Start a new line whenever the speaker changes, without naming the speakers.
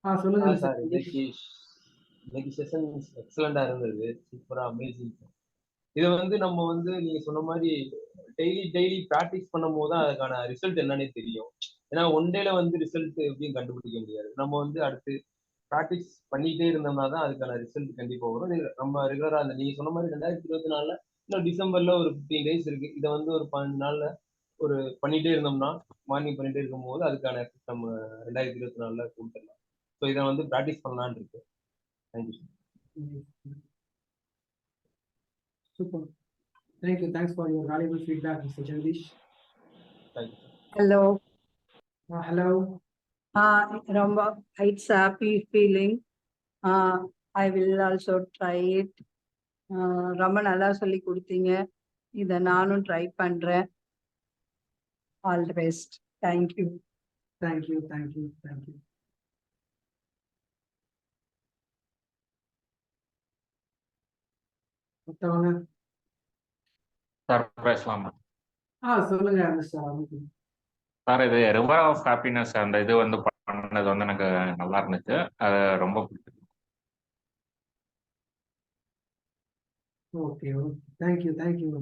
சொல்லுங்க
sir
sir.
இன்னைக்கு session எக்ஸலண்டா இருந்தது. சூப்பரா அமேசிங். இதை நம்ம நீங்க சொன்ன மாதிரி டெய்லி ப்ராக்டிஸ் பண்ணும் போது தான் அதுக்கான ரிசல்ட் என்னன்னே தெரியும். ஏன்னா ஒன் டேல ரிசல்ட் எப்படியும் கண்டுபிடிக்க முடியாது. நம்ம அடுத்து ப்ராக்டிஸ் பண்ணிட்டே இருந்தோம்னா தான் அதுக்கான ரிசல்ட் கண்டிப்பா வரும். நம்ம ரெகுலரா நீங்க சொன்ன மாதிரி 2024 இன்னும் டிசம்பர்ல ஒரு 15 டேஸ் இருக்கு. இதை ஒரு 15 நாள்ல ஒரு பண்ணிட்டே இருந்தோம்னா, மார்னிங் பண்ணிட்டே இருக்கும்போது அதுக்கான எஃபெக்ட் நம்ம 2024 கொடுத்துடலாம். ஸோ இதை ப்ராக்டிஸ் பண்ணலான்னு இருக்கு. Thank you sir.
Super. Thank you. Thanks for your valuable feedback, Mr. Jagdish.
Thank you sir.
Hello.
Hello.
Romba, it's happy feeling. I will also try it. ரொம்ப நல்லா சொல்லி கொடுத்தீங்க. இதை நானும் ட்ரை பண்றேன். All the best. Thank you.
Thank you. Thank you. Thank you. மத்தவங்க
sir பேசலாமா?
சொல்லுங்க மிஸ்டர் அமுக்கு.
சார் இது ரிவர் ஆஃப் ஹாப்பினஸ் அந்த இது பண்ணது எனக்கு நல்லா இருந்துச்சு. அது ரொம்ப பிடிச்சிருக்கு.
ஓகே. தேங்க்யூ.